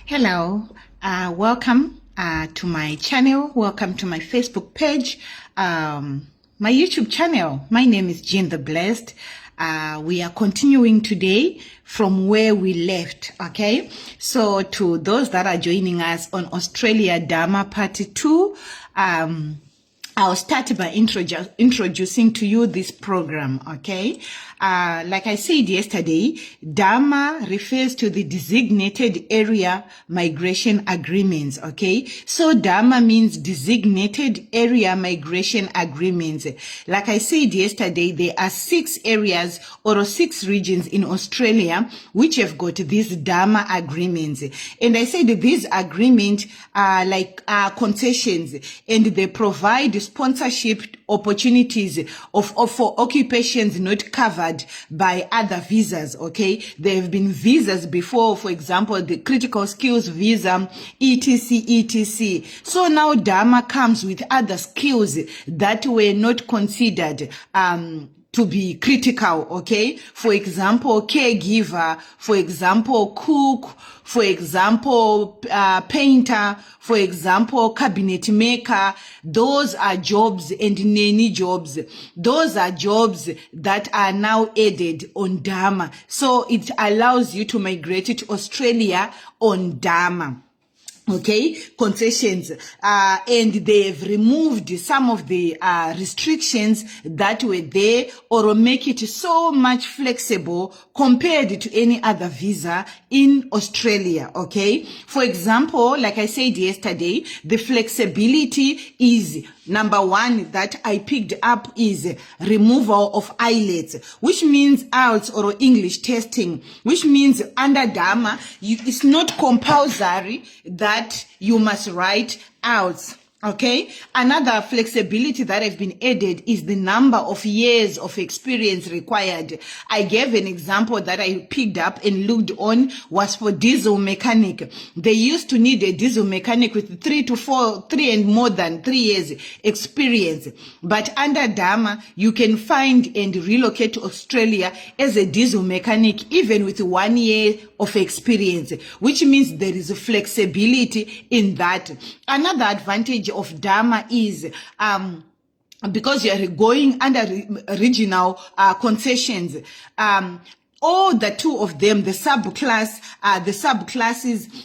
Hello, welcome to my channel. Welcome to my Facebook page, my YouTube channel. My name is Jean the Blessed. We are continuing today from where we left, okay? So to those that are joining us on Australia DAMA-Part 2, I'll start by introducing to you this program, okay? Like I said yesterday, DAMA refers to the designated area migration agreements, okay? So DAMA means designated area migration agreements. Like I said yesterday, there are 6 areas or 6 regions in Australia which have got these DAMA agreements. And I said these agreements are like concessions, and they provide sponsorship opportunities for occupations not covered by other visas, okay? There have been visas before, for example, the critical skills visa, etc. So now DAMA comes with other skills that were not considered to be critical, okay? For example, caregiver, for example, cook, for example, painter, for example, cabinet maker. Those are jobs and nanny jobs. Those are jobs that are now added on DAMA. So it allows you to migrate to Australia on DAMA. Okay, concessions, and they've removed some of the restrictions that were there, or make it so much flexible compared to any other visa in Australia, okay? For example, like I said yesterday, the flexibility is number 1 that I picked up is removal of IELTS, which means IELTS or English testing, which means under DAMA, it's not compulsory that you must write IELTS. Okay, another flexibility that have been added is the number of years of experience required. I gave an example that I picked up and looked on was for diesel mechanic. They used to need a diesel mechanic with 3 and more than 3 years experience. But under DAMA, you can find and relocate to Australia as a diesel mechanic even with 1 year of experience, which means there is a flexibility in that. Another advantage of DAMA is because you are going under regional concessions, all the 2 of them, the subclasses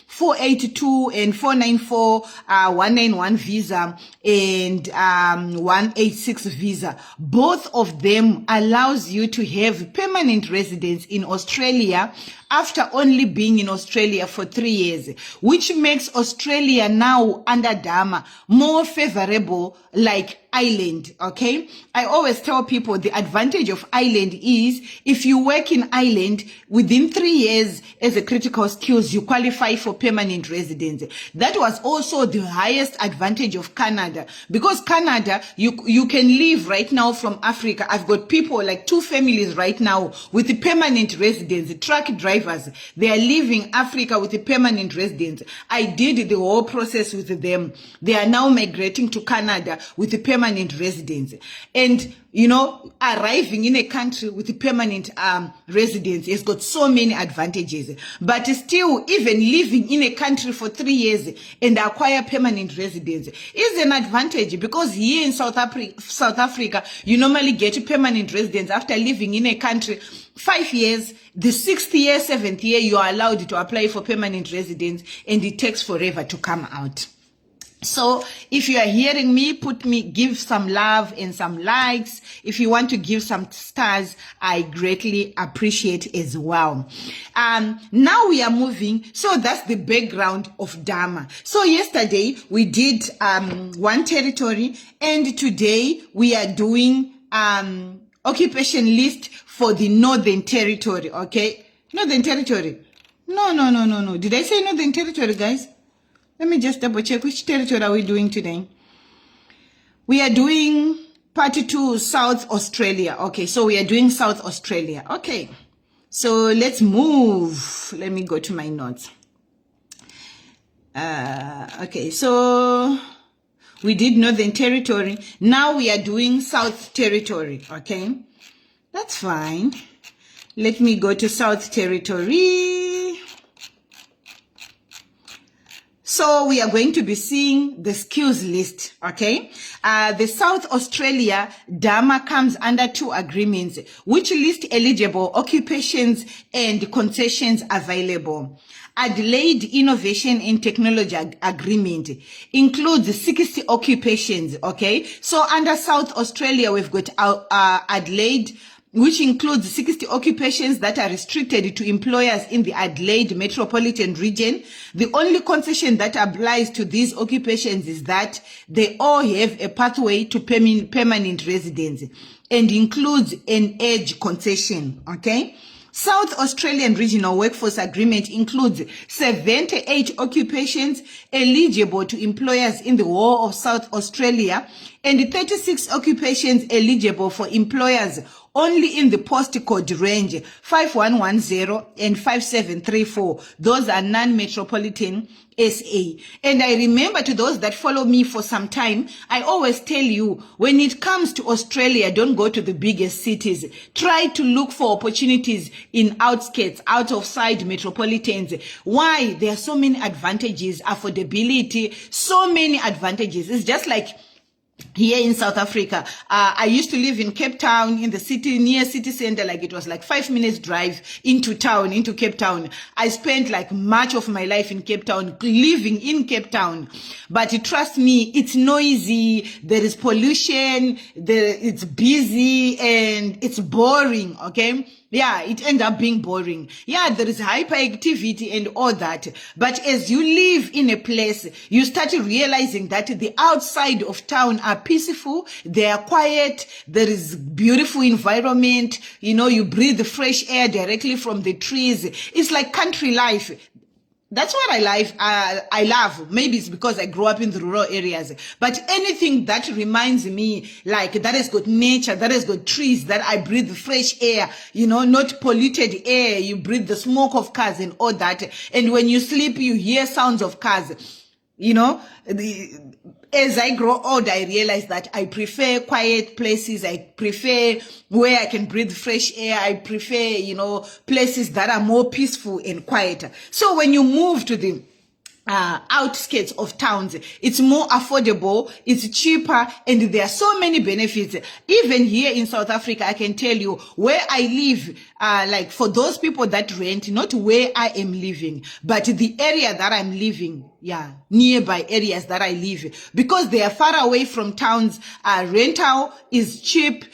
482 and 494, 191 visa and 186 visa, both of them allows you to have permanent residence in Australia after only being in Australia for 3 years, which makes Australia now under DAMA more favorable like Ireland, okay? I always tell people the advantage of Ireland is if you work in Ireland within 3 years as a critical skills, you qualify for permanent residence. That was also the highest advantage of Canada, because Canada, you can leave right now from Africa. I've got people like 2 families right now with the permanent residence, truck drivers. They are leaving Africa with a permanent residence. I did the whole process with them. They are now migrating to Canada with a permanent residence. And, you know, arriving in a country with a permanent residence has got so many advantages. But still, even living in a country for 3 years and acquire permanent residence is an advantage, because here in South Africa, you normally get permanent residence after living in a country 5 years. The 6th year, 7th year, you are allowed to apply for permanent residence, and it takes forever to come out. So if you are hearing me, give some love and some likes. If you want to give some stars, I greatly appreciate as well. Now we are moving. So that's the background of DAMA. So yesterday we did 1 territory, and today we are doing occupation list for the Northern Territory, okay? Northern Territory. No. Did I say Northern Territory, guys? Let me just double check. Which territory are we doing today? We are doing Part 2, South Australia. Okay, so we are doing South Australia. Okay, so let's move. Let me go to my notes. Okay, so we did Northern Territory. Now we are doing South Territory. Okay, that's fine. Let me go to South Territory. So we are going to be seeing the skills list, okay? The South Australia DAMA comes under 2 agreements, which list eligible occupations and concessions available. Adelaide Innovation and Technology Agreement includes 60 occupations, okay? So under South Australia, we've got Adelaide, which includes 60 occupations that are restricted to employers in the Adelaide metropolitan region. The only concession that applies to these occupations is that they all have a pathway to permanent residence and includes an age concession, okay? South Australian Regional Workforce Agreement includes 78 occupations eligible to employers in the whole of South Australia and 36 occupations eligible for employers only in the postcode range 5110 and 5734. Those are non-metropolitan SA. And I remember, to those that follow me for some time, I always tell you, when it comes to Australia, don't go to the biggest cities. Try to look for opportunities in outskirts, out of side metropolitans. Why? There are so many advantages, affordability, so many advantages. It's just like here in South Africa. I used to live in Cape Town, in the city, near city center. Like, it was like 5 minutes drive into town, into Cape Town. I spent like much of my life in Cape Town, living in Cape Town. But trust me, it's noisy, there is pollution, it's busy, and it's boring, okay? Yeah, it ends up being boring. Yeah, there is hyperactivity and all that. But as you live in a place, you start realizing that the outside of town are peaceful, they are quiet, there is beautiful environment, you know, you breathe fresh air directly from the trees. It's like country life. That's what I love. Maybe it's because I grew up in the rural areas. But anything that reminds me, like, that has got nature, that has got trees, that I breathe fresh air, you know, not polluted air. You breathe the smoke of cars and all that. And when you sleep, you hear sounds of cars. You know, as I grow old, I realize that I prefer quiet places. I prefer where I can breathe fresh air. I prefer, you know, places that are more peaceful and quieter. So when you move to the outskirts of towns, it's more affordable, it's cheaper, and there are so many benefits. Even here in South Africa, I can tell you, where I live, like, for those people that rent, not where I am living, but the area that I'm living, yeah, nearby areas that I live, because they are far away from towns. Rental is cheap.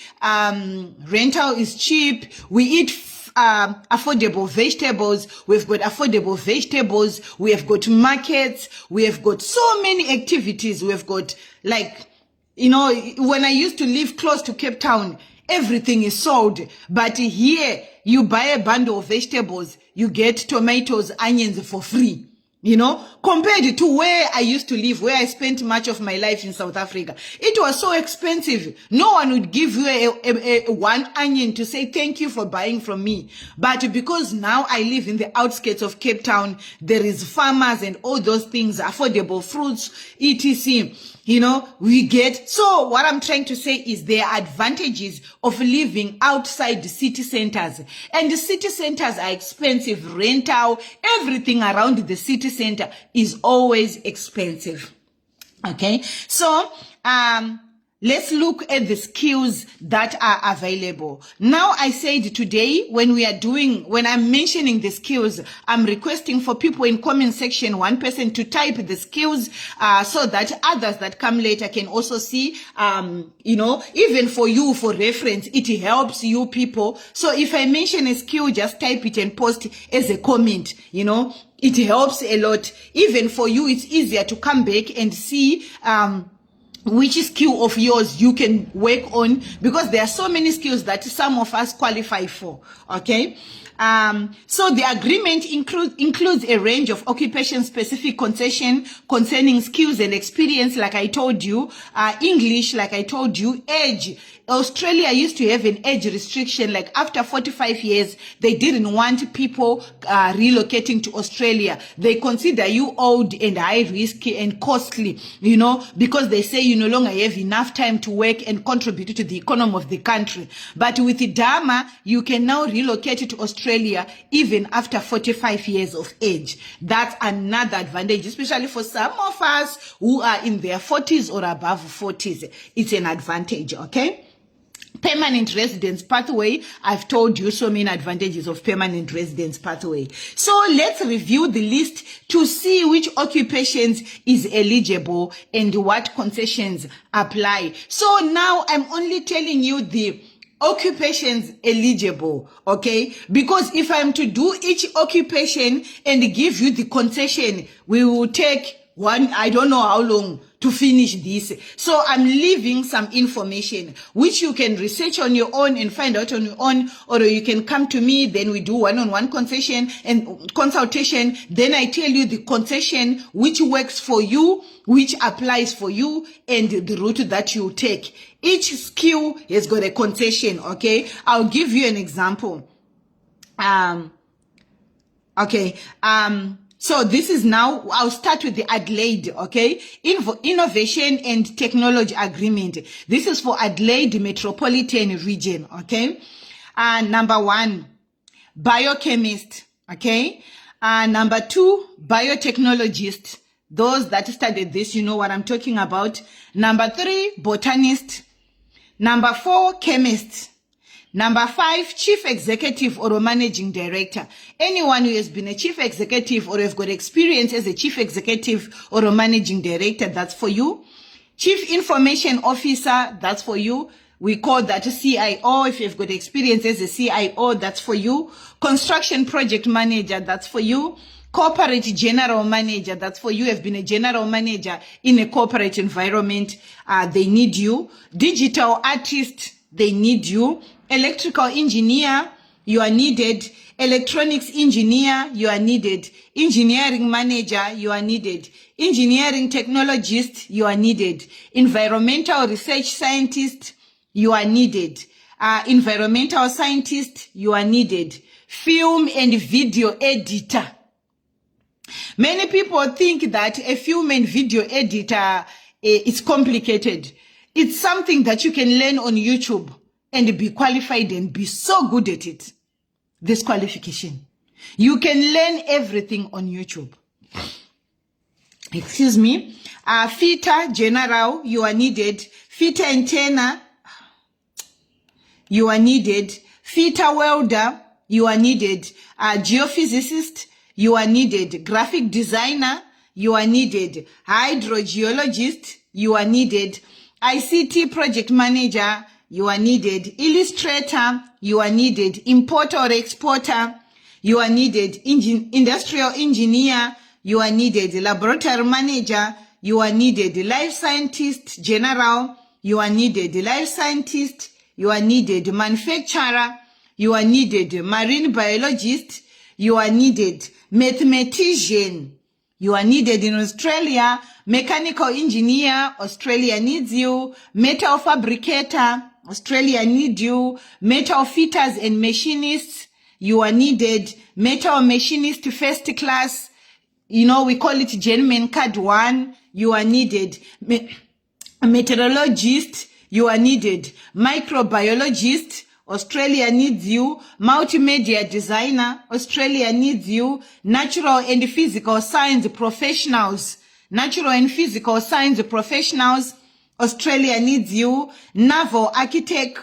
We eat affordable vegetables. We've got affordable vegetables. We have got markets. We have got so many activities. We've got, like, you know, when I used to live close to Cape Town, everything is sold. But here, you buy a bundle of vegetables, you get tomatoes, onions for free. You know, compared to where I used to live, where I spent much of my life in South Africa. It was so expensive. No one would give you a one onion to say thank you for buying from me. But because now I live in the outskirts of Cape Town, there is farmers and all those things, affordable fruits, etc. You know, we get. So what I'm trying to say is there are advantages of living outside the city centers. And the city centers are expensive. Rental, everything around the city center is always expensive. Okay, so let's look at the skills that are available. Now, I said today, when I'm mentioning the skills, I'm requesting for people in comment section, one person to type the skills, so that others that come later can also see, you know, even for you, for reference, it helps you people. So if I mention a skill, just type it and post as a comment, you know, it helps a lot. Even for you, it's easier to come back and see, which skill of yours you can work on, because there are so many skills that some of us qualify for. Okay. So the agreement includes a range of occupation-specific concession concerning skills and experience, like I told you, English, like I told you, age. Australia used to have an age restriction, like after 45 years, they didn't want people relocating to Australia. They consider you old and high risk and costly, you know, because they say you no longer have enough time to work and contribute to the economy of the country. But with the Dharma, you can now relocate to Australia even after 45 years of age. That's another advantage, especially for some of us who are in their 40s or above 40s. It's an advantage, okay? Permanent residence pathway. I've told you so many advantages of permanent residence pathway. So let's review the list to see which occupations is eligible and what concessions apply. So now I'm only telling you the occupations eligible, okay? Because if I'm to do each occupation and give you the concession, we will take I don't know how long to finish this. So I'm leaving some information which you can research on your own and find out on your own, or you can come to me, then we do one-on-one concession and consultation. Then I tell you the concession which works for you, which applies for you, and the route that you take. Each skill has got a concession, okay? I'll give you an example. So this is now, I'll start with the Adelaide, okay? Innovation and Technology Agreement. This is for Adelaide Metropolitan Region, okay? Number 1, biochemist, okay? Number 2, biotechnologist. Those that studied this, you know what I'm talking about. Number 3, botanist. Number 4, chemist. Number 5, chief executive or a managing director. Anyone who has been a chief executive or have got experience as a chief executive or a managing director, that's for you. Chief information officer, that's for you. We call that a CIO. If you've got experience as a CIO, that's for you. Construction project manager, that's for you. Corporate general manager, that's for you. Have been a general manager in a corporate environment. They need you. Digital artist, they need you. Electrical engineer, you are needed. Electronics engineer, you are needed. Engineering manager, you are needed. Engineering technologist, you are needed. Environmental research scientist, you are needed. Environmental scientist, you are needed. Film and video editor. Many people think that a film and video editor is complicated. It's something that you can learn on YouTube and be qualified and be so good at it. This qualification. You can learn everything on YouTube. Excuse me. Fitter general, you are needed. Fitter antenna, you are needed. Fitter welder, you are needed. Geophysicist, you are needed. Graphic designer, you are needed. Hydrogeologist, you are needed. ICT project manager, you are needed. Illustrator, you are needed. Importer or exporter, you are needed. Industrial engineer, you are needed. Laboratory manager, you are needed. Life scientist general, you are needed. Life scientist, you are needed. Manufacturer, you are needed. Marine biologist, you are needed. Mathematician, you are needed in Australia. Mechanical engineer, Australia needs you. Metal fabricator, Australia needs you. Metal fitters and machinists, you are needed. Metal machinist first class, you know, we call it Gentleman Card 1, you are needed. Meteorologist, you are needed. Microbiologist, Australia needs you. Multimedia designer, Australia needs you. Natural and physical science professionals, Australia needs you. Naval architect,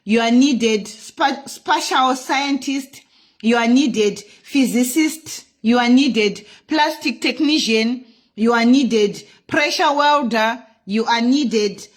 you are needed. Spatial scientist, you are needed. Physicist, you are needed. Plastic technician, you are needed. Pressure welder, you are needed.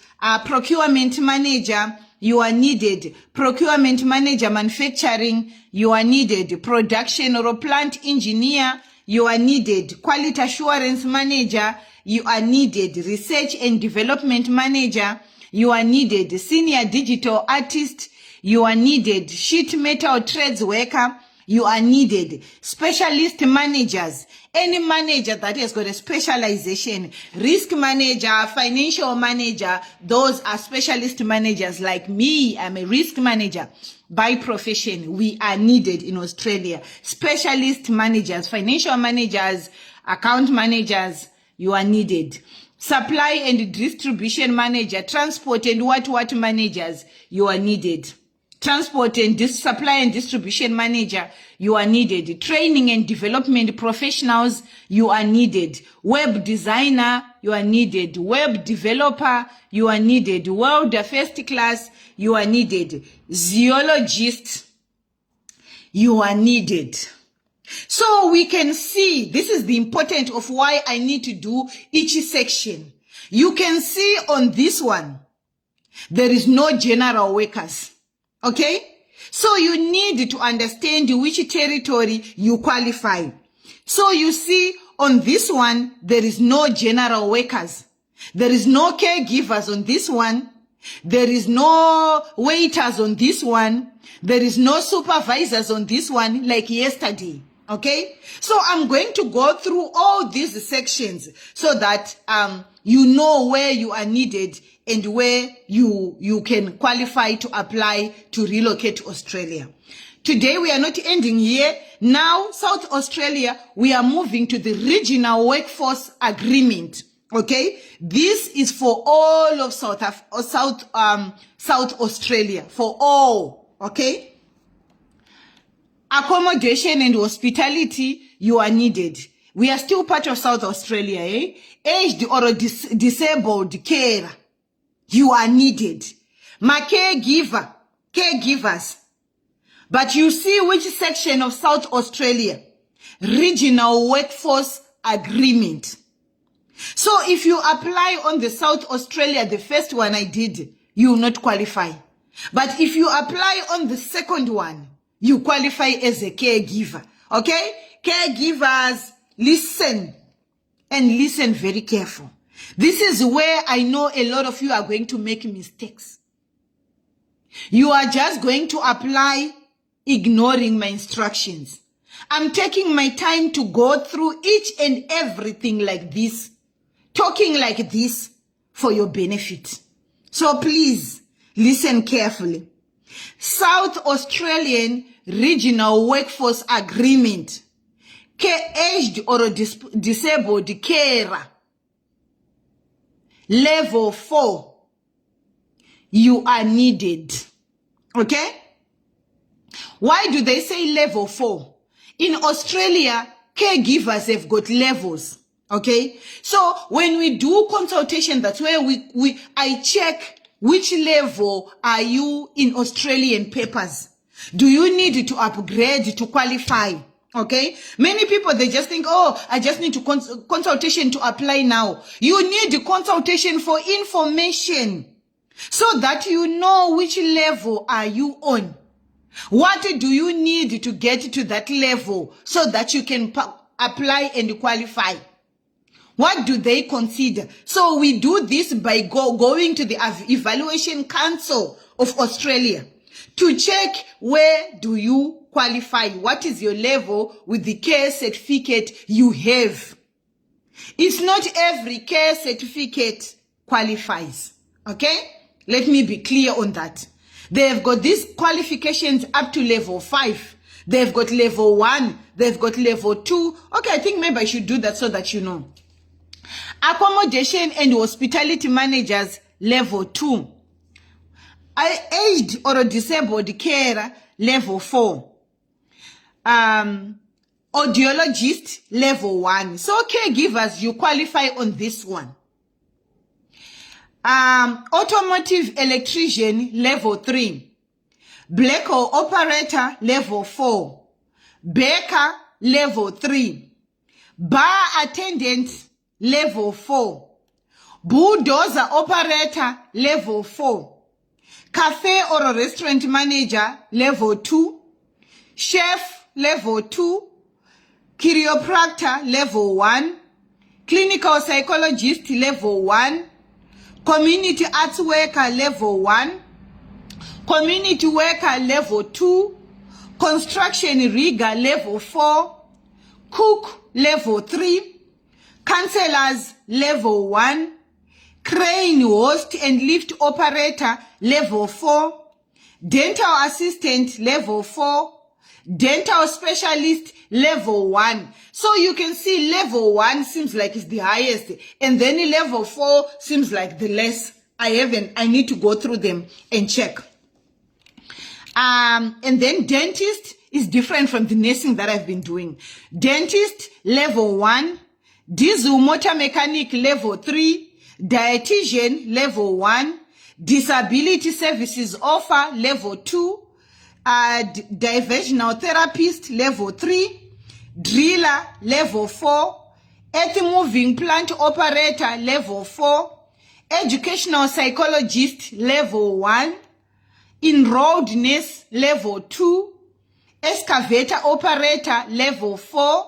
Procurement manager, you are needed. Procurement manager manufacturing, you are needed. Production or plant engineer, you are needed. Quality assurance manager, you are needed. Research and development manager, you are needed. Senior digital artist, you are needed. Sheet metal trades worker, you are needed. Specialist managers, any manager that has got a specialization, risk manager, financial manager, those are specialist managers. Like me, I'm a risk manager by profession. We are needed in Australia. Specialist managers, financial managers, account managers, you are needed. supply and distribution manager, transport and what managers, you are needed. Transport and supply and distribution manager, you are needed. Training and development professionals, you are needed. Web designer, you are needed. Web developer, you are needed. World first class, you are needed. Zoologist, you are needed. So we can see, this is the importance of why I need to do each section. You can see on this one, there is no general workers. Okay? So you need to understand which territory you qualify. So you see on this one, there is no general workers. There is no caregivers on this one. There is no waiters on this one. There is no supervisors on this one like yesterday. Okay, so I'm going to go through all these sections so that you know where you are needed and where you can qualify to apply to relocate to Australia. Today we are not ending here. Now South Australia, we are moving to the regional workforce agreement. Okay, this is for all of South Australia, for all. Okay. Accommodation and hospitality, you are needed. We are still part of South Australia, eh? Aged or disabled care, you are needed. My caregivers. But you see which section of South Australia? Regional workforce agreement. So if you apply on the South Australia, the first one I did, you will not qualify. But if you apply on the second one, you qualify as a caregiver. Okay? Caregivers, listen and listen very careful. This is where I know a lot of you are going to make mistakes. You are just going to apply ignoring my instructions. I'm taking my time to go through each and everything like this, talking like this for your benefit. So please listen carefully. South Australian Regional Workforce Agreement. Aged or disabled carer. Level 4. You are needed. Okay? Why do they say level 4? In Australia, caregivers have got levels. Okay? So when we do consultation, that's where I check which level are you in Australian papers. Do you need to upgrade to qualify? Okay? Many people, they just think, oh, I just need to consultation to apply now. You need consultation for information so that you know which level are you on. What do you need to get to that level so that you can apply and qualify? What do they consider? So we do this by going to the Evaluation Council of Australia to check where do you qualify. What is your level with the care certificate you have? It's not every care certificate qualifies. Okay? Let me be clear on that. They've got these qualifications up to level 5. They've got level 1. They've got level 2. Okay, I think maybe I should do that so that you know. Accommodation and hospitality managers, level 2. Aged or disabled carer, level 4. Audiologist, level 1. So caregivers, you qualify on this one. Automotive electrician, level 3. Black hole operator, level 4. Baker, level 3. Bar attendant, level 4. Bulldozer operator, level 4. Cafe or restaurant manager, level 2. Chef, level 2. Chiropractor, level 1. Clinical psychologist, level 1. Community arts worker, level 1. Community worker, level 2. Construction rigger, level 4. Cook, level 3. Counselors, level 1. Crane host and lift operator, level 4. Dental assistant, level 4. Dental specialist, level 1. So you can see level 1 seems like it's the highest, and then level 4 seems like the less. I need to go through them and check. And then dentist is different from the nursing that I've been doing. Dentist, level 1. Diesel motor mechanic, level 3. Dietitian, level 1. Disability services offer, level 2. Diversional therapist, level 3. Driller, level 4. Earth moving plant operator, level 4. Educational psychologist, level 1. Enrolled nurse, level 2. Excavator operator, level 4.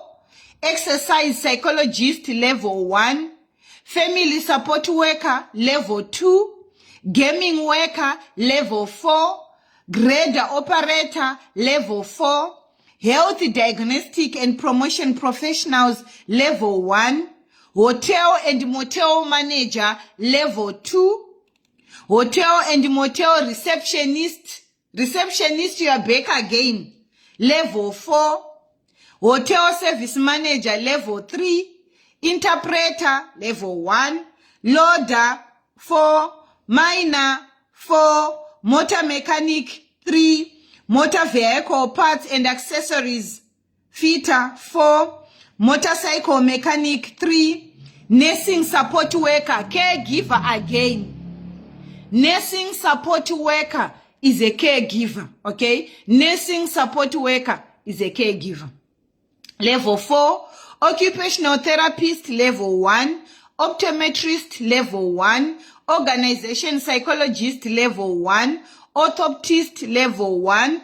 Exercise psychologist, level 1. Family support worker, level 2. Gaming worker, level 4. Grader operator, level 4. Health diagnostic and promotion professionals, level 1. Hotel and motel manager, level 2. Hotel and motel receptionist, you are back again, level 4. Hotel service manager, level 3. Interpreter, level 1. Loader, 4. Miner, 4. Motor mechanic, 3. Motor vehicle parts and accessories, fitter, 4. Motorcycle mechanic, 3. Nursing support worker, caregiver again. Nursing support worker is a caregiver, okay? Nursing support worker is a caregiver. Level 4, occupational therapist, level 1. Optometrist, level 1. Organization psychologist, level 1. Orthoptist, level 1.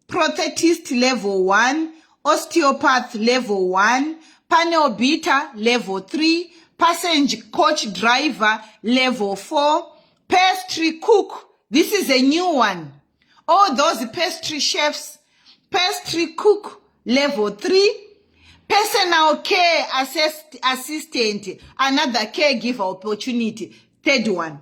Prothetist, level 1. Osteopath, level 1. Panel beater, level 3. Passenger coach driver, level 4. Pastry cook, this is a new one. All those pastry chefs, pastry cook, level 3. Personal care assistant, another caregiver opportunity, third one.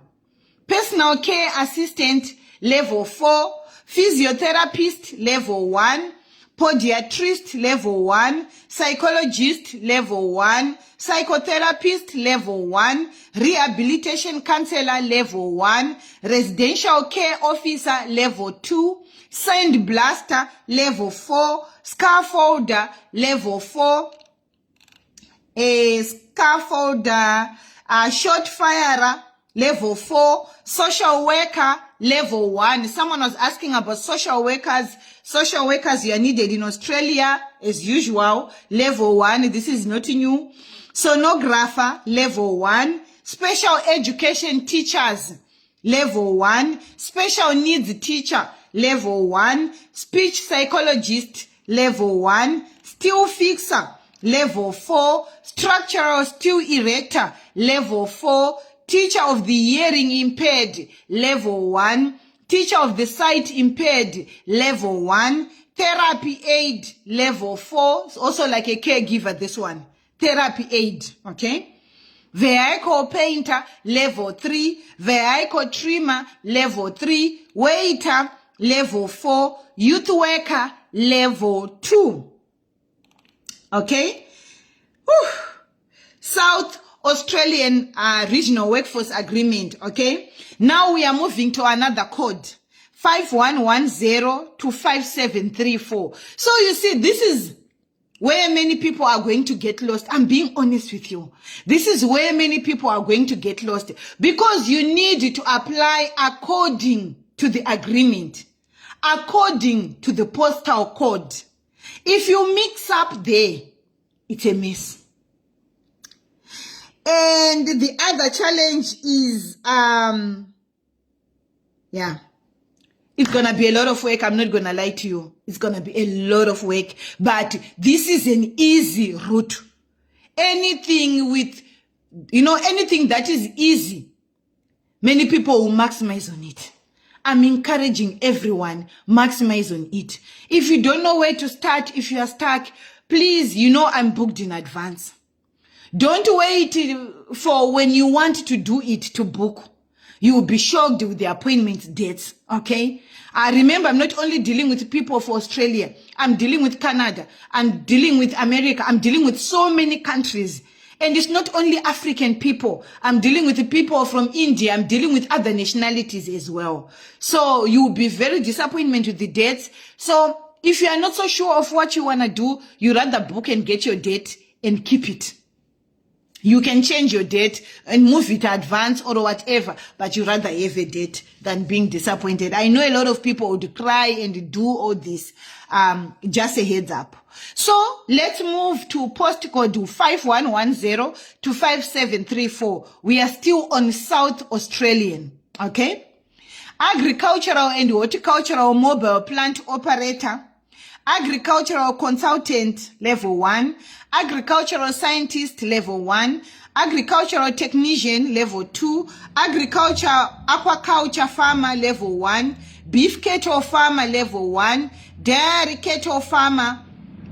Personal care assistant, level 4. Physiotherapist, level 1. Podiatrist, level 1. Psychologist, level 1. Psychotherapist, level 1. Rehabilitation counselor, level 1. Residential care officer, level 2. Sand blaster, level 4. Scaffolder, level 4. Scaffolder, short firer, level 4. Social worker, level 1. Someone was asking about social workers. Social workers, you are needed in Australia, as usual, level 1. This is not new. Sonographer, level 1. Special education teachers, level 1. Special needs teacher, level 1. Speech psychologist, level 1. Steel fixer, level 4. Structural steel erector, level 4. Teacher of the hearing impaired, level 1. Teacher of the sight impaired, level 1. Therapy aid, level 4. It's also like a caregiver, this one. Therapy aid, okay? Vehicle painter, level 3. Vehicle trimmer, level 3. Waiter, level 4. Youth worker, level 2. Okay? Whew. South Australian Regional Workforce Agreement, okay? Now we are moving to another code, 5110 to 5734. So you see, this is where many people are going to get lost. I'm being honest with you. This is where many people are going to get lost because you need to apply according to the agreement, according to the postal code. If you mix up there, it's a mess. And the other challenge is, it's going to be a lot of work. I'm not going to lie to you. It's going to be a lot of work, but this is an easy route. Anything with, anything that is easy, many people will maximize on it. I'm encouraging everyone, maximize on it. If you don't know where to start, if you are stuck, please, I'm booked in advance. Don't wait for when you want to do it to book. You will be shocked with the appointment dates, okay? Remember, I'm not only dealing with people for Australia. I'm dealing with Canada. I'm dealing with America. I'm dealing with so many countries. And it's not only African people. I'm dealing with the people from India. I'm dealing with other nationalities as well. So you will be very disappointed with the dates. So if you are not so sure of what you want to do, you rather book and get your date and keep it. You can change your date and move it advance or whatever, but you rather have a date than being disappointed. I know a lot of people would cry and do all this. Just a heads up. So let's move to postcode 5110 to 5734. We are still on South Australian. Okay. Agricultural and horticultural mobile plant operator. Agricultural consultant level 1, agricultural scientist level 1, agricultural technician level 2, agriculture aquaculture farmer level 1, beef cattle farmer level 1, dairy cattle farmer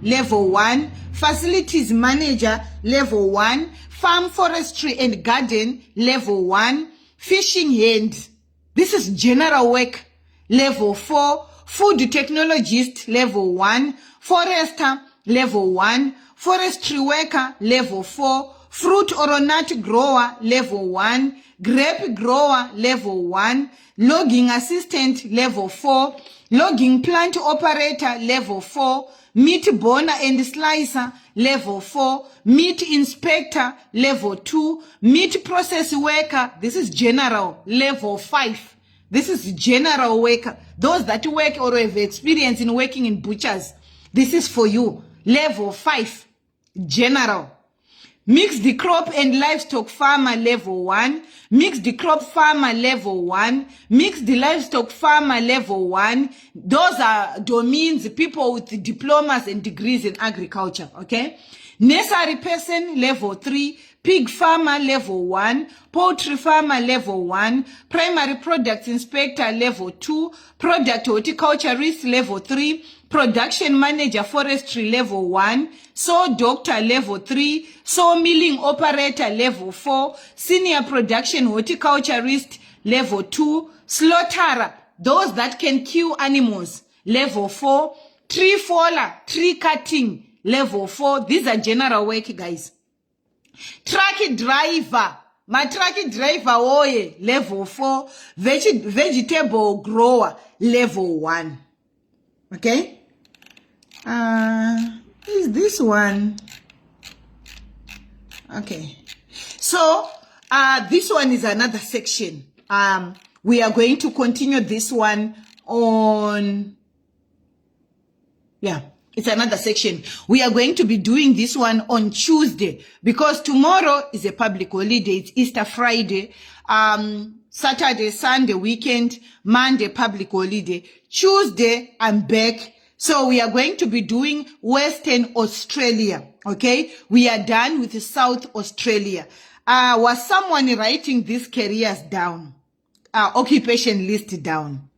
level 1, facilities manager level 1, farm forestry and garden level 1, fishing hand. This is general work level 4. Food technologist level 1, forester level 1, forestry worker level 4, fruit or nut grower level 1, grape grower level 1, logging assistant level 4, logging plant operator level 4, meat boner and slicer level 4, meat inspector level 2, meat process worker, this is general level 5. This is general worker. Those that work or have experience in working in butchers. This is for you. Level 5. General. Mixed crop and livestock farmer level 1. Mixed crop farmer level 1. Mixed livestock farmer level 1. Those are domains, people with diplomas and degrees in agriculture. Okay. Nursery person level 3. Pig farmer level 1, poultry farmer level 1, primary products inspector level 2, product horticulturist level 3, production manager forestry level 1, sow doctor level 3, sow milling operator level 4, senior production horticulturist level 2, slaughterer, those that can kill animals level 4, tree faller, tree cutting level 4. These are general work, guys. Truck driver, my truck driver oye level 4, vegetable grower level 1. Okay. Is this one? Okay. So this one is another section. We are going to continue this one on, yeah. It's another section. We are going to be doing this one on Tuesday because tomorrow is a public holiday. It's Easter Friday, Saturday, Sunday, weekend, Monday, public holiday. Tuesday, I'm back. So we are going to be doing Western Australia. Okay. We are done with South Australia. Was someone writing these careers down? Occupation list down?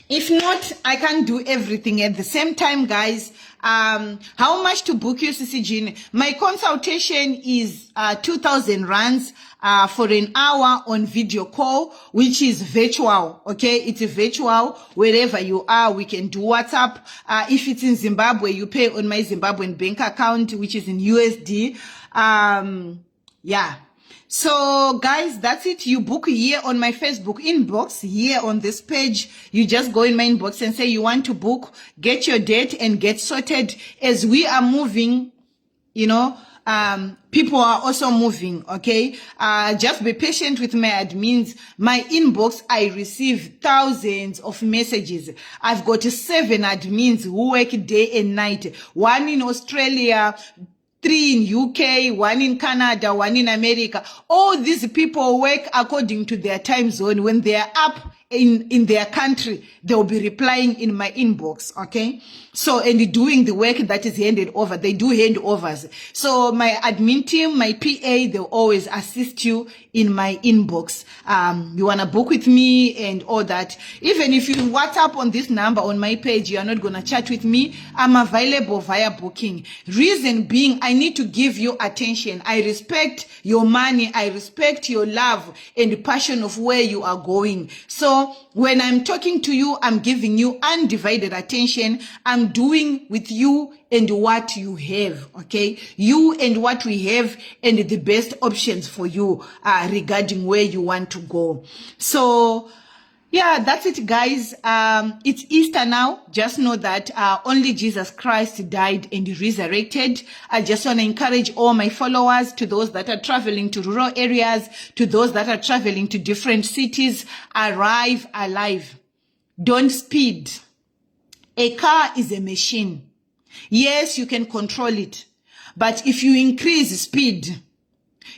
If not, I can't do everything at the same time, guys. How much to book your CCG? My consultation is 2,000 rands for an hour on video call, which is virtual. Okay, it's a virtual. Wherever you are, we can do WhatsApp. If it's in Zimbabwe, you pay on my Zimbabwean bank account, which is in USD. Yeah. So guys, that's it. You book here on my Facebook inbox, here on this page. You just go in my inbox and say you want to book, get your date and get sorted. As we are moving, you know, people are also moving. Okay. Just be patient with my admins. My inbox, I receive thousands of messages. I've got 7 admins who work day and night. 1 in Australia, 3 in UK, 1 in Canada, 1 in America. All these people work according to their time zone. When they are up in their country, they'll be replying in my inbox, okay? So, and doing the work that is handed over, they do handovers. So my admin team, my PA, they'll always assist you in my inbox. You want to book with me and all that. Even if you WhatsApp on this number on my page, you are not going to chat with me. I'm available via booking. Reason being, I need to give you attention. I respect your money. I respect your love and passion of where you are going. So when I'm talking to you, I'm giving you undivided attention. I'm doing with you and what you have, okay? You and what we have and the best options for you regarding where you want to go. So yeah, that's it, guys. It's Easter now. Just know that only Jesus Christ died and resurrected. I just want to encourage all my followers, to those that are traveling to rural areas, to those that are traveling to different cities, arrive alive. Don't speed. A car is a machine. Yes, you can control it. But if you increase speed,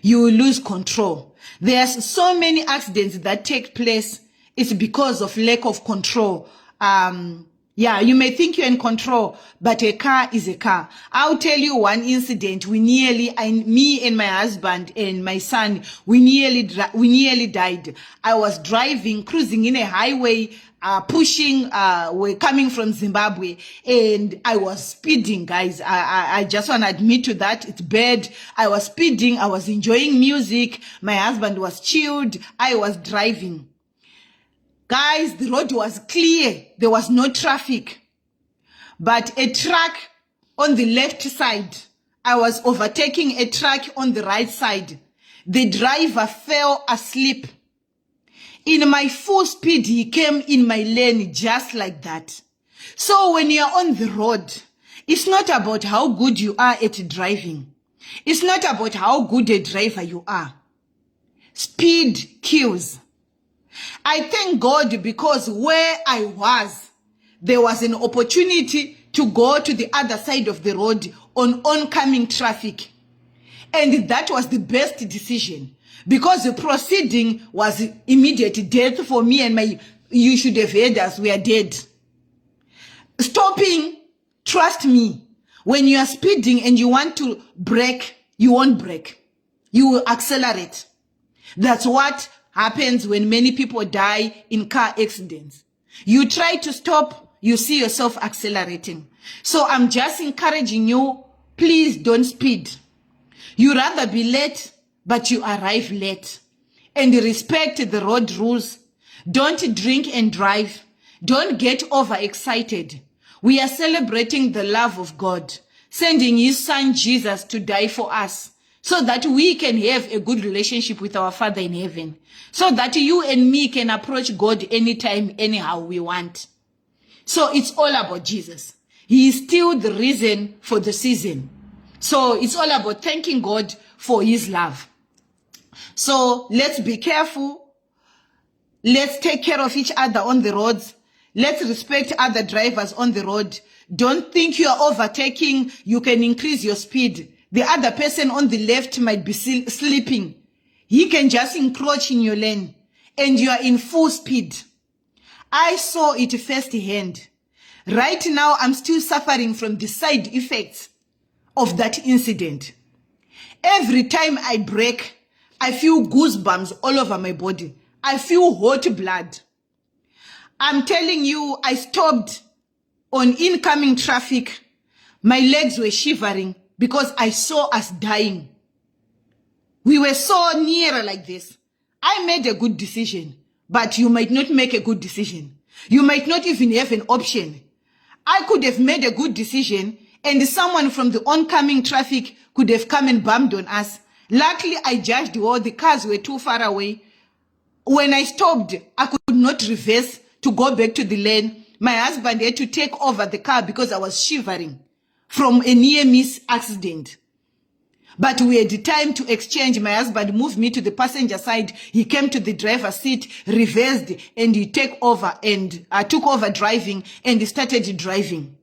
you will lose control. There's so many accidents that take place. It's because of lack of control. Yeah, you may think you're in control, but a car is a car. I'll tell you one incident. Me and my husband and my son, we nearly died. I was driving, cruising in a highway, pushing, we're coming from Zimbabwe, and I was speeding, guys. I just want to admit to that. It's bad. I was speeding. I was enjoying music. My husband was chilled. I was driving. Guys, the road was clear. There was no traffic. But a truck on the left side, I was overtaking a truck on the right side. The driver fell asleep. In my full speed, he came in my lane just like that. So when you're on the road, it's not about how good you are at driving. It's not about how good a driver you are. Speed kills. I thank God because where I was, there was an opportunity to go to the other side of the road on oncoming traffic. And that was the best decision because the proceeding was immediate death for me and you should have heard us, we are dead. Stopping, trust me, when you are speeding and you want to brake, you won't brake. You will accelerate. That's what happens when many people die in car accidents. You try to stop, you see yourself accelerating. So I'm just encouraging you, please don't speed. You rather be late, but you arrive late. And respect the road rules. Don't drink and drive. Don't get overexcited. We are celebrating the love of God, sending his son Jesus to die for us, so that we can have a good relationship with our Father in heaven. So that you and me can approach God anytime, anyhow we want. So it's all about Jesus. He is still the reason for the season. So it's all about thanking God for his love. So let's be careful. Let's take care of each other on the roads. Let's respect other drivers on the road. Don't think you are overtaking. You can increase your speed. The other person on the left might be sleeping. He can just encroach in your lane and you are in full speed. I saw it firsthand. Right now, I'm still suffering from the side effects of that incident. Every time I brake, I feel goosebumps all over my body. I feel hot blood. I'm telling you, I stopped on incoming traffic. My legs were shivering because I saw us dying. We were so near like this. I made a good decision, but you might not make a good decision. You might not even have an option. I could have made a good decision and someone from the oncoming traffic could have come and bumped on us. Luckily, I judged all the cars were too far away. When I stopped, I could not reverse to go back to the lane. My husband had to take over the car because I was shivering from a near-miss accident. But we had the time to exchange. My husband moved me to the passenger side. He came to the driver's seat, reversed, and he took over driving and started driving.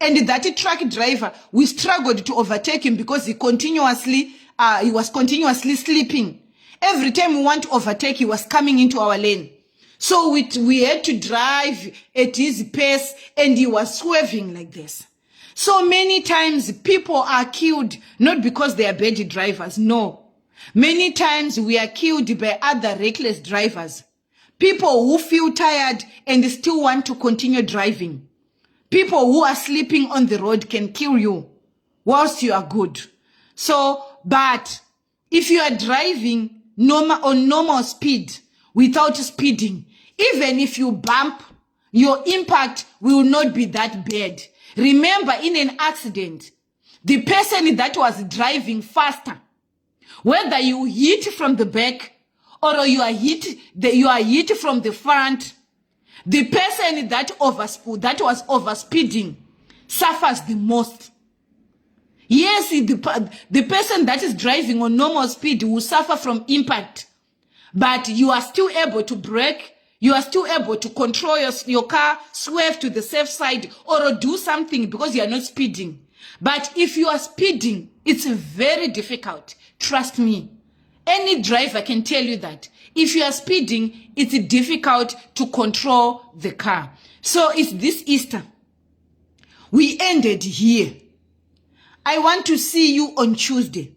And that truck driver, we struggled to overtake him because he was continuously sleeping. Every time we want to overtake, he was coming into our lane. So we had to drive at his pace, and he was swerving like this. So many times people are killed not because they are bad drivers. No. Many times we are killed by other reckless drivers. People who feel tired and still want to continue driving. People who are sleeping on the road can kill you whilst you are good. So, but if you are driving on normal speed without speeding, even if you bump, your impact will not be that bad. Remember, in an accident, the person that was driving faster, whether you hit from the back or you are hit from the front, the person that was overspeeding suffers the most. Yes, the person that is driving on normal speed will suffer from impact, but you are still able to brake. You are still able to control your car, swerve to the safe side, or do something because you are not speeding. But if you are speeding, it's very difficult. Trust me. Any driver can tell you that. If you are speeding, it's difficult to control the car. So it's this Easter. We ended here. I want to see you on Tuesday.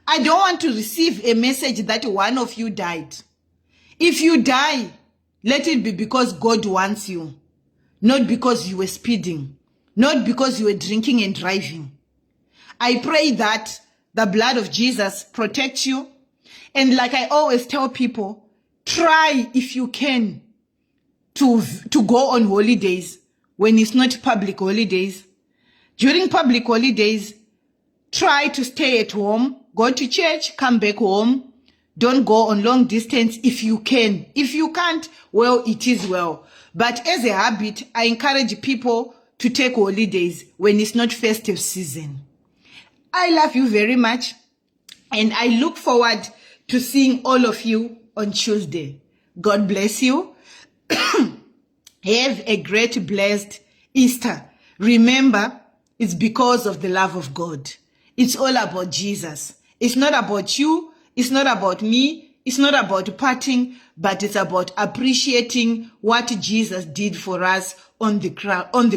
I don't want to receive a message that one of you died. If you die, let it be because God wants you, not because you were speeding, not because you were drinking and driving. I pray that the blood of Jesus protects you. And like I always tell people, try if you can to go on holidays when it's not public holidays. During public holidays, try to stay at home, go to church, come back home. Don't go on long distance if you can. If you can't, well, it is well. But as a habit, I encourage people to take holidays when it's not festive season. I love you very much, and I look forward to seeing all of you on Tuesday. God bless you. Have a great, blessed Easter. Remember, it's because of the love of God. It's all about Jesus. It's not about you. It's not about me. It's not about partying, but it's about appreciating what Jesus did for us on the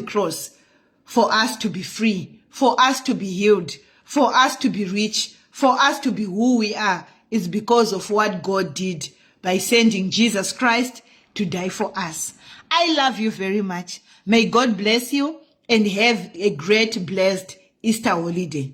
cross, for us to be free, for us to be healed, for us to be rich, for us to be who we are. It's because of what God did by sending Jesus Christ to die for us. I love you very much. May God bless you and have a great, blessed Easter holiday.